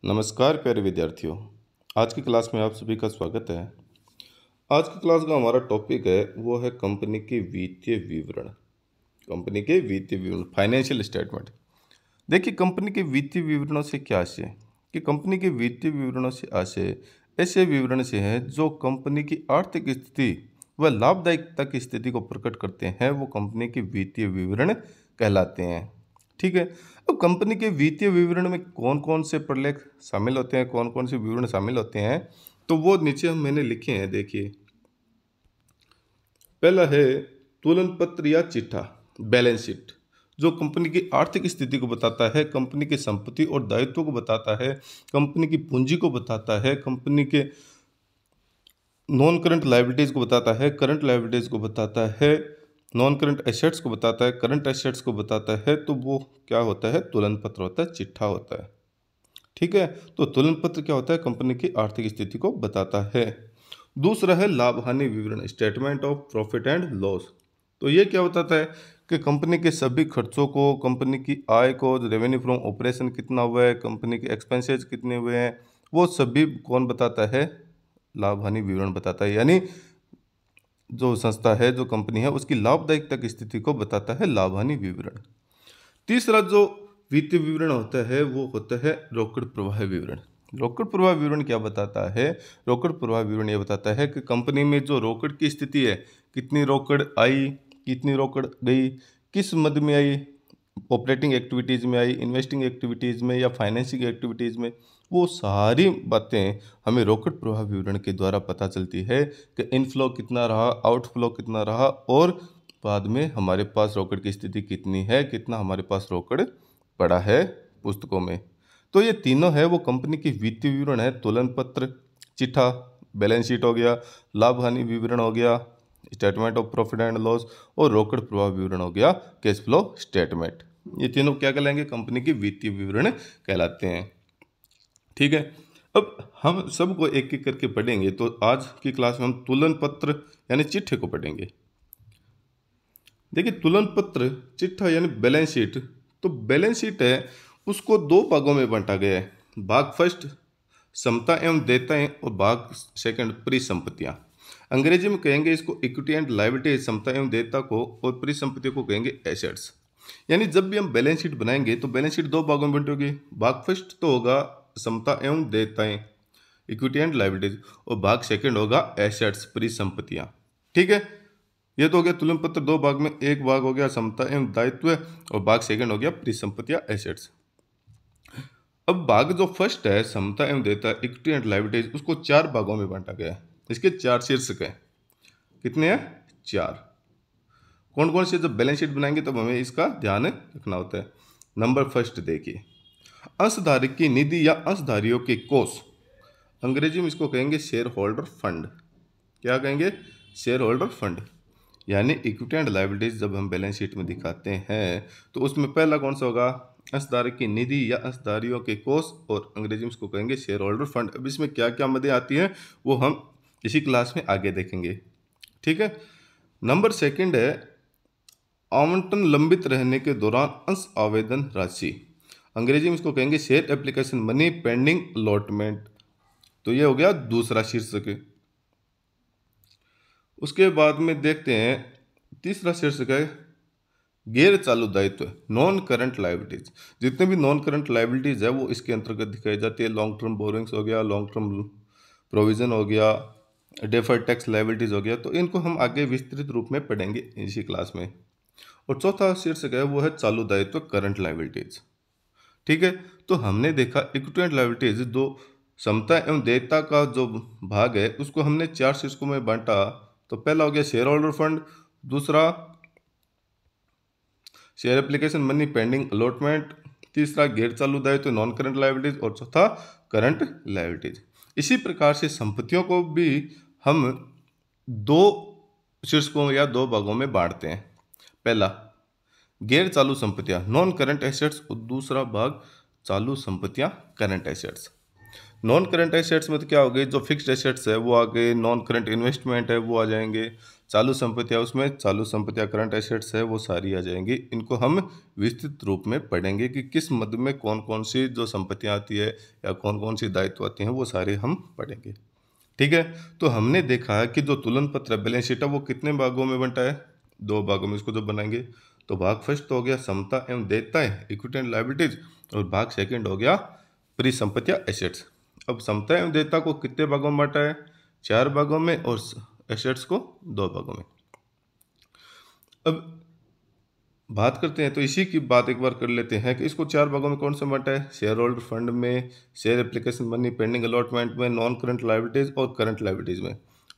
नमस्कार प्यारे विद्यार्थियों। आज की क्लास में आप सभी का स्वागत है। आज की क्लास का हमारा टॉपिक है वो है कंपनी के वित्तीय विवरण। कंपनी के वित्तीय विवरण, फाइनेंशियल स्टेटमेंट। देखिए, कंपनी के वित्तीय विवरणों से क्या आशय कि कंपनी के वित्तीय विवरणों से आशय ऐसे विवरण से है जो कंपनी की आर्थिक स्थिति व लाभदायकता की स्थिति को प्रकट करते हैं, वो कंपनी के वित्तीय विवरण कहलाते हैं। ठीक है। अब कंपनी के वित्तीय विवरण में कौन कौन से प्रलेख शामिल होते हैं, कौन कौन से विवरण शामिल होते हैं, तो वो नीचे हम मैंने लिखे हैं। देखिए, पहला है तुलन पत्र या चिट्ठा, बैलेंस शीट, जो कंपनी की आर्थिक स्थिति को बताता है, कंपनी की संपत्ति और दायित्व को बताता है, कंपनी की पूंजी को बताता है, कंपनी के नॉन करंट लायबिलिटीज़ को बताता है, करंट लायबिलिटीज़ को बताता है, नॉन करंट एसेट्स को बताता है, करंट एसेट्स को बताता है। तो वो क्या होता है? तुलन पत्र होता है, चिट्ठा होता है। ठीक है। तो तुलन पत्र क्या होता है? कंपनी की आर्थिक स्थिति को बताता है। दूसरा है लाभ हानि विवरण, statement of profit and loss. तो ये क्या बताता है कि कंपनी के सभी खर्चों को, कंपनी की आय को, रेवेन्यू फ्रॉम ऑपरेशन कितना हुआ है, कंपनी के एक्सपेंसेस कितने हुए हैं, वो सभी कौन बताता है? लाभ हानि विवरण बताता है। यानी जो संस्था है, जो कंपनी है, उसकी लाभदायकता की स्थिति को बताता है लाभ हानि विवरण। तीसरा जो वित्तीय विवरण होता है वो होता है रोकड़ प्रवाह विवरण। रोकड़ प्रवाह विवरण क्या बताता है? रोकड़ प्रवाह विवरण ये बताता है कि कंपनी में जो रोकड़ की स्थिति है, कितनी रोकड़ आई, कितनी रोकड़ गई, किस मद में आई, ऑपरेटिंग एक्टिविटीज़ में आई, इन्वेस्टिंग एक्टिविटीज़ में या फाइनेंसिंग एक्टिविटीज़ में, वो सारी बातें हमें रोकड़ प्रवाह विवरण के द्वारा पता चलती है कि इनफ्लो कितना रहा, आउटफ्लो कितना रहा, और बाद में हमारे पास रोकड़ की स्थिति कितनी है, कितना हमारे पास रोकड़ पड़ा है पुस्तकों में। तो ये तीनों है वो कंपनी की वित्तीय विवरण है। तुलन पत्र, चिट्ठा, बैलेंस शीट हो गया, लाभ हानि विवरण हो गया, statement of profit and loss, और रोकड़ प्रवाह विवरण हो गया, कैश फ्लो स्टेटमेंट। ये तीनों क्या कहलाएंगे? कंपनी के वित्तीय विवरण कहलाते हैं। ठीक है। अब हम सबको एक एक करके पढ़ेंगे। तो आज की क्लास में हम तुलन पत्र यानी चिट्ठे को पढ़ेंगे। देखिए, तुलन पत्र, चिट्ठा यानी बैलेंस शीट, तो बैलेंस शीट है उसको दो भागों में बांटा गया है। भाग फर्स्ट समता एवं देयताएं, और भाग सेकंड परिसंपत्तियां। अंग्रेजी में कहेंगे इसको इक्विटी एंड लायबिलिटी, समता एवं देयता को, और परिसंपत्तियों को कहेंगे एसेट्स। यानी जब भी हम बैलेंस शीट बनाएंगे तो बैलेंस शीट दो भागों में बंटेगी। भाग फर्स्ट तो होगा समता एवं देयताएं, इक्विटी एंड लायबिलिटीज, और भाग सेकंड होगा एसेट्स, परिसंपत्तियां। ठीक है। ये तो हो गया तुलन पत्र दो भाग में। एक भाग हो गया समता एवं दायित्व, और भाग सेकंड हो गया परिसंपत्तियां, एसेट्स। अब भाग जो फर्स्ट है समता एवं देयता, इक्विटी एंड लायबिलिटीज, उसको चार भागों में बांटा गया है। इसके चार शीर्षक है। कितने हैं? चार। कौन कौन से? जब बैलेंस शीट बनाएंगे तब हमें इसका ध्यान रखना होता है। नंबर फर्स्ट देखिए, अंशधारक की निधि या अंशधारियों के कोष, अंग्रेजी में इसको कहेंगे शेयर होल्डर फंड। क्या कहेंगे? Share holder fund. यानी इक्विटी एंड लायबिलिटीज जब हम बैलेंस शीट में दिखाते हैं तो उसमें पहला कौन सा होगा? अंशधारक की निधि या अंशधारियों के कोष, और अंग्रेजी में इसको कहेंगे शेयर होल्डर फंड। अब इसमें क्या क्या मदें आती हैं वो हम इसी क्लास में आगे देखेंगे। ठीक है। नंबर सेकंड है आवंटन लंबित रहने के दौरान अंश आवेदन राशि, अंग्रेजी में इसको कहेंगे share application money pending allotment. तो ये हो गया दूसरा शीर्षक। उसके बाद में देखते हैं तीसरा शीर्षक है गैर चालू दायित्व, नॉन करंट लायबिलिटीज। जितने भी नॉन करंट लायबिलिटीज है वो इसके अंतर्गत दिखाई जाती है। लॉन्ग टर्म बोरिंग्स हो गया, लॉन्ग टर्म प्रोविजन हो गया, डेफर्ड टैक्स लायबिलिटीज हो गया। तो इनको हम आगे विस्तृत रूप में पढ़ेंगे इसी क्लास में। और चौथा शीर्षक है वो है चालू दायित्व, करंट लायबिलिटीज। ठीक है। तो हमने देखा इक्विटी एंड लायबिलिटीज, दो समता एवं देयता का जो भाग है उसको हमने चार शीर्षकों में बांटा। तो पहला हो गया शेयर होल्डर फंड, दूसरा share application money pending allotment, तीसरा गैर चालू दायित्व नॉन करंट लायबिलिटीज, और चौथा करंट लायबिलिटीज। इसी प्रकार से संपत्तियों को भी हम दो शीर्षकों या दो भागों में बांटते हैं। पहला गैर चालू संपत्तियां, नॉन करंट एसेट्स, और दूसरा भाग चालू संपत्तियां, current assets. Non current assets में तो क्या हो गई, जो फिक्स्ड एसेट्स है वो आ गए, नॉन करंट इन्वेस्टमेंट है वो आ जाएंगे, चालू संपत्तियां, उसमें चालू संपत्तियां करंट एसेट्स है वो सारी आ जाएंगी। इनको हम विस्तृत रूप में पढ़ेंगे कि किस मद में कौन कौन सी जो संपत्तियां आती है या कौन कौन सी दायित्व आती हैं वो सारे हम पढ़ेंगे। ठीक है, तो हमने देखा है कि जो तुलन पत्र बैलेंस शीट है वो कितने भागों में बंटा है, 2 भागों में इसको जब बनाएंगे तो भाग फर्स्ट तो हो गया समता एवं देयताएं, इक्विटी एंड लायबिलिटीज, और भाग सेकंड हो गया परिसंपत्तियां एसेट्स। अब समता एवं देयता को कितने भागों में बांटा है, 4 भागों में, और एसेट्स को 2 भागों में। अब बात करते हैं तो इसी की बात एक बार कर लेते हैं कि इसको 4 भागों में कौन सा बांटा है, शेयर होल्डर फंड में, share application money, pending allotment में, नॉन करंट लायबिलिटीज और करंट लायबिलिटीज में।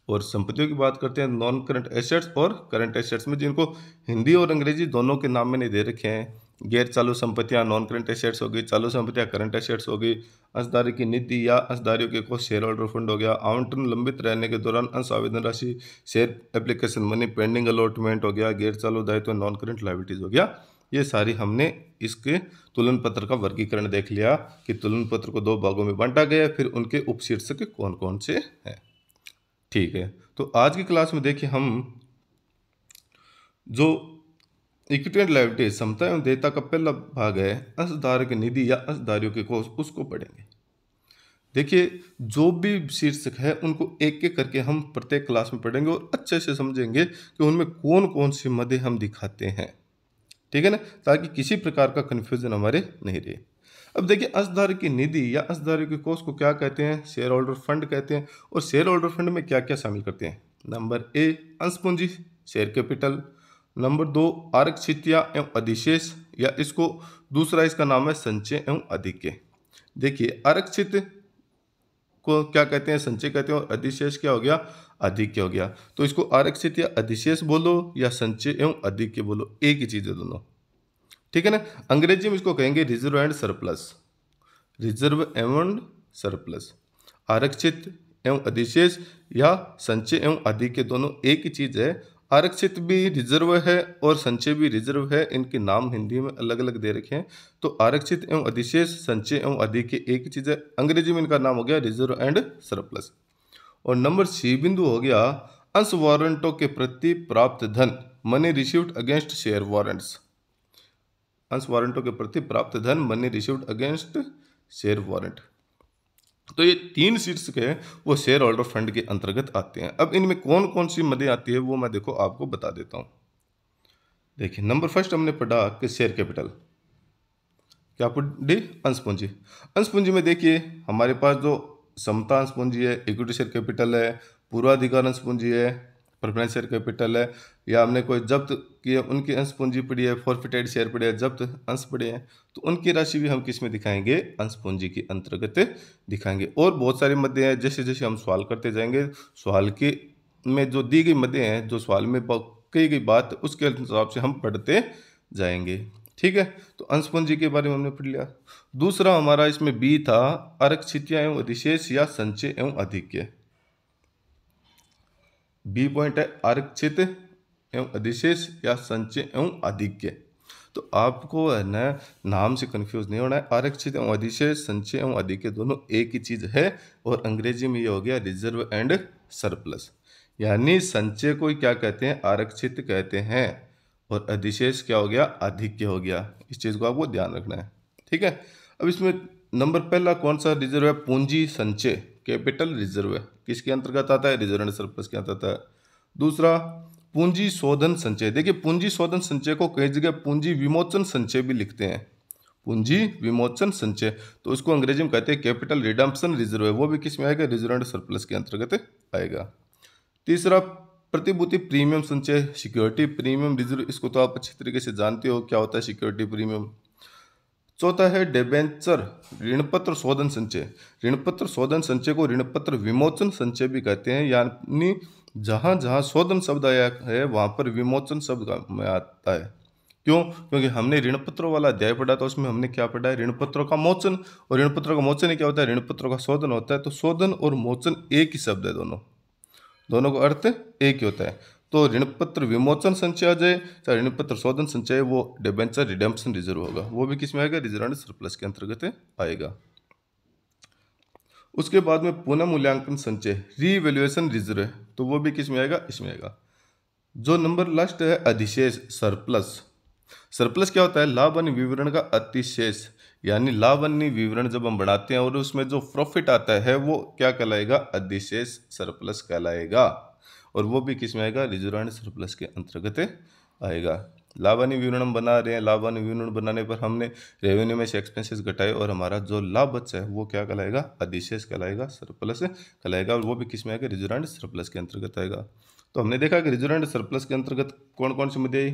और संपत्तियों की बात करते हैं नॉन करंट एसेट्स और करंट एसेट्स में, जिनको हिंदी और अंग्रेजी दोनों के नाम मैंने दे रखे हैं। गैर चालू संपत्तियां नॉन करंट एसेट्स हो गई, चालू संपत्तियां करंट एसेट्स हो गई, अंशधारी की निधि या अंशधारियों के कोष शेयर होल्डर फंड हो गया, आवंटन लंबित रहने के दौरान अंश आवेदन राशि share application money, pending allotment हो गया, गैर चालू दायित्व नॉन करंट लायबिलिटीज हो गया। ये सारी हमने इसके तुलन पत्र का वर्गीकरण देख लिया कि तुलन पत्र को 2 भागों में बांटा गया, फिर उनके उपशीर्षक कौन कौन से हैं। ठीक है, तो आज की क्लास में देखिए हम जो इक्विटी एंड लायबिलिटीज समता एवं देयता का पहला भाग है अंशधारक निधि या अंशधारियों के कोष, उसको पढ़ेंगे। देखिए जो भी शीर्षक है उनको एक एक करके हम प्रत्येक क्लास में पढ़ेंगे और अच्छे से समझेंगे कि उनमें कौन कौन सी मदें हम दिखाते हैं। ठीक है ना, ताकि किसी प्रकार का कन्फ्यूजन हमारे नहीं रहे। अब देखिए अंशधारक की निधि या अंशधारक के कोष को क्या कहते हैं, शेयर होल्डर फंड कहते हैं। और शेयर होल्डर फंड में क्या क्या शामिल करते हैं, नंबर ए अंश पूंजी शेयर कैपिटल, नंबर 2 आरक्षितिया एवं अधिशेष, या इसको दूसरा इसका नाम है संचय एवं अधिक्य। देखिए आरक्षित को क्या कहते हैं, संचय कहते हैं, और अधिशेष क्या हो गया, अधिक्य हो गया। तो इसको आरक्षित या अधिशेष बोलो या संचय एवं अधिक्य बोलो, एक ही चीज है दोनों। ठीक है ना, अंग्रेजी में इसको कहेंगे रिजर्व एंड सरप्लस, रिजर्व एवं सरप्लस। आरक्षित एवं अधिशेष या संचय एवं अधिक्य दोनों एक ही चीज है। आरक्षित भी रिजर्व है और संचय भी रिजर्व है, इनके नाम हिंदी में अलग अलग दे रखे हैं। तो आरक्षित एवं अधिशेष, संचय एवं अधिक्य एक ही चीज है। अंग्रेजी में इनका नाम हो गया रिजर्व एंड सरप्लस। और नंबर सी बिंदु हो गया अंश वारंटों के प्रति प्राप्त धन, money received against share warrants. अंश वारंटों के प्रति प्राप्त धन, money received against share warrant. तो ये 3 शीर्षक है वो शेयर होल्डर फंड के अंतर्गत आते हैं। अब इनमें कौन कौन सी मदें आती है वो मैं देखो आपको बता देता हूं। देखिए नंबर फर्स्ट हमने पढ़ा कि शेयर कैपिटल, क्या पढ़ी, अंश पूंजी। अंश पूंजी में देखिए हमारे पास जो समता अंश पूंजी है, इक्विटी शेयर कैपिटल है, पूर्वाधिकार अंश पूंजी है, प्रेफरेंस शेयर कैपिटल है, या हमने कोई जब्त किए उनकी अंश पूंजी पड़ी है, फॉरफिटेड शेयर पड़े हैं, जब्त अंश पड़े हैं, तो उनकी राशि भी हम किस में दिखाएंगे, अंश पूंजी के अंतर्गत दिखाएंगे। और बहुत सारी मदें हैं, जैसे जैसे हम सवाल करते जाएंगे, सवाल के में जो दी गई मदें हैं, जो सवाल में कही गई बात, उसके हिसाब से हम पढ़ते जाएंगे। ठीक है, तो अंश पूंजी के बारे में हमने पढ़ लिया। दूसरा हमारा इसमें बी था आरक्षितियां एवं अधिशेष या संचय एवं अधिक्य। बी पॉइंट है आरक्षित एवं अधिशेष या संचय एवं अधिक्य। तो आपको है ना नाम से कंफ्यूज नहीं होना है, आरक्षित एवं अधिशेष, संचय एवं अधिक्य दोनों एक ही चीज है। और अंग्रेजी में ये हो गया रिजर्व एंड सरप्लस। यानी संचय को क्या कहते हैं, आरक्षित कहते हैं, और अधिशेष क्या हो गया, अधिक्य हो गया। इस चीज को आपको ध्यान रखना है। ठीक है, अब इसमें नंबर पहला कौन सा रिजर्व है, पूंजी संचय, कैपिटल रिजर्व है, किसके अंतर्गत आता है, रिजर्व एंड सरप्लस के अंतर्गत आता है। दूसरा पूंजी शोधन संचय। देखिए पूंजी शोधन संचय को कई जगह पूंजी विमोचन संचय भी लिखते हैं, पूंजी विमोचन संचय, तो उसको अंग्रेजी में कहते हैं कैपिटल रिडम्पशन रिजर्व है, वो भी किस में आएगा, रिजर्व एंड सरप्लस के अंतर्गत आएगा। तीसरा प्रतिभूति प्रीमियम संचय, सिक्योरिटी प्रीमियम रिजर्व, इसको तो आप अच्छी तरीके से जानते हो क्या होता है सिक्योरिटी प्रीमियम। चौथा है डिबेंचर ऋणपत्र शोधन संचय। ऋणपत्र शोधन संचय को ऋणपत्र विमोचन संचय भी कहते हैं, यानी जहां जहां शोधन शब्द आया है वहां पर विमोचन शब्द में आता है। क्यों, क्योंकि हमने ऋणपत्रों वाला अध्याय पढ़ा था, उसमें हमने क्या पढ़ा है, ऋणपत्रों का मोचन, और ऋणपत्रों का मोचन ही क्या होता है, ऋणपत्रों का शोधन होता है। तो शोधन और मोचन एक ही शब्द है, दोनों का अर्थ एक ही होता है। तो ऋणपत्र विमोचन संचय आ जाए चाहे ऋणपत्र शोधन संचय, वो डिबेंचर रिडेम्पशन रिजर्व होगा, वो भी किस में आएगा, रिजर्व एंड सरप्लस के अंतर्गत आएगा। उसके बाद में पुनः मूल्यांकन संचय रीवैल्यूएशन रिजर्व है, तो वो भी किस में आएगा, इसमें आएगा। जो नंबर लास्ट है अधिशेष सरप्लस। सरप्लस क्या होता है, लाभ अन्य विवरण का अतिशेष, यानी लाभ अन्य विवरण जब हम बढ़ाते हैं और उसमें जो प्रॉफिट आता है वो क्या कहलाएगा, अधिशेष सरप्लस कहलाएगा। और वो भी किस में आएगा, रिजर्व एंड सरप्लस के अंतर्गत आएगा। लाभान्य विवरण हम बना रहे हैं, लाभान्य विवरण बनाने पर हमने रेवेन्यू में से एक्सपेंसेस घटाए और हमारा जो लाभ बचा है वो क्या कहलाएगा, अधिशेष कहलाएगा, सरप्लस कहलाएगा। और वो भी किस में आएगा, रिजर्व एंड सरप्लस के अंतर्गत आएगा। तो हमने देखा कि रिजर्व एंड सरप्लस के अंतर्गत कौन कौन सी मदे आई,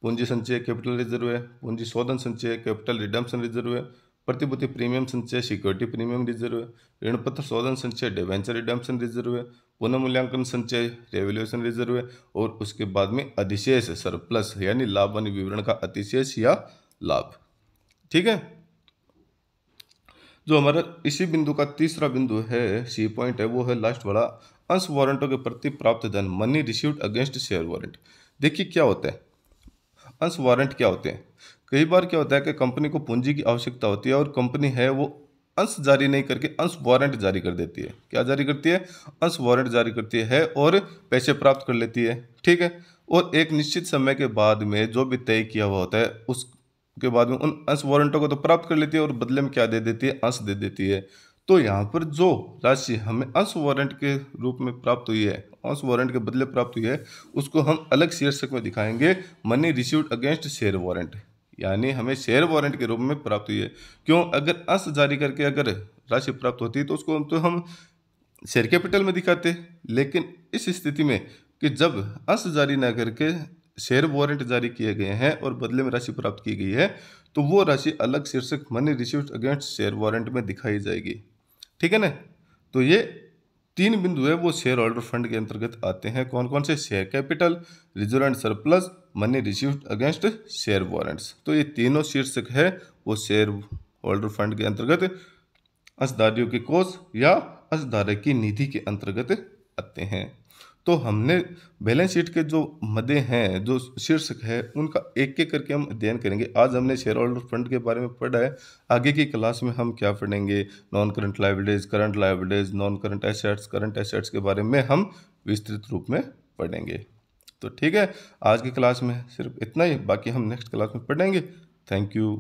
पूंजी संचय कैपिटल रिजर्व है, पूंजी शोधन संचय कैपिटल रिडम्पशन रिजर्व है, प्रतिभूति प्रीमियम संचय सिक्योरिटी प्रीमियम रिजर्व है, ऋण पत्र शोधन संचय डिवेंचर रिडम्पशन रिजर्व है, पुनः मूल्यांकन संचय रेवल्यूशन रिजर्व है, और उसके बाद में अधिशेष सरप्लस यानी लाभ अन्य विवरण का अतिशेष या लाभ। ठीक है। जो हमारा इसी बिंदु का तीसरा बिंदु है, सी पॉइंट है, वो है लास्ट वाला, अंश वारंटों के प्रति प्राप्त धन money received against share warrant. देखिए क्या होता है, अंश वारंट क्या होते हैं। कई बार क्या होता है कि कंपनी को पूंजी की आवश्यकता होती है और कंपनी है वो अंश जारी नहीं करके अंश वारंट जारी कर देती है। क्या जारी करती है, अंश वारंट जारी करती है और पैसे प्राप्त कर लेती है। ठीक है। और एक निश्चित समय के बाद में जो भी तय किया हुआ होता है उसके बाद में उन अंश वारंटों को तो प्राप्त कर लेती है और बदले में क्या दे देती है, अंश दे देती है। तो यहाँ पर जो राशि हमें अंश वारंट के रूप में प्राप्त हुई है, अंश वारंट के बदले प्राप्त हुई है, उसको हम अलग शीर्षक में दिखाएंगे money received against share warrant, यानी हमें शेयर वारंट के रूप में प्राप्त हुई है। क्यों, अगर अंश जारी करके अगर राशि प्राप्त होती तो उसको तो हम शेयर कैपिटल में दिखाते, लेकिन इस स्थिति में कि जब अंश जारी ना करके शेयर वारंट जारी किए गए हैं और बदले में राशि प्राप्त की गई है, तो वो राशि अलग शीर्षक money received against share warrant में दिखाई जाएगी। ठीक है ना। तो ये तीन बिंदु है वो शेयर होल्डर फंड के अंतर्गत आते हैं। कौन कौन से, share capital, reserve and surplus, money received against share warrants. तो ये तीनों शीर्षक है वो शेयर होल्डर फंड के अंतर्गत अंशधारियों के कोष या अंशधारक की निधि के अंतर्गत आते हैं। तो हमने बैलेंस शीट के जो मदे हैं, जो शीर्षक है, उनका एक एक करके हम अध्ययन करेंगे। आज हमने शेयर होल्डर फंड के बारे में पढ़ा है, आगे की क्लास में हम क्या पढ़ेंगे, non current liabilities, current liabilities, non current assets, current assets के बारे में हम विस्तृत रूप में पढ़ेंगे। तो ठीक है, आज की क्लास में सिर्फ इतना ही, बाकी हम नेक्स्ट क्लास में पढ़ेंगे। Thank you.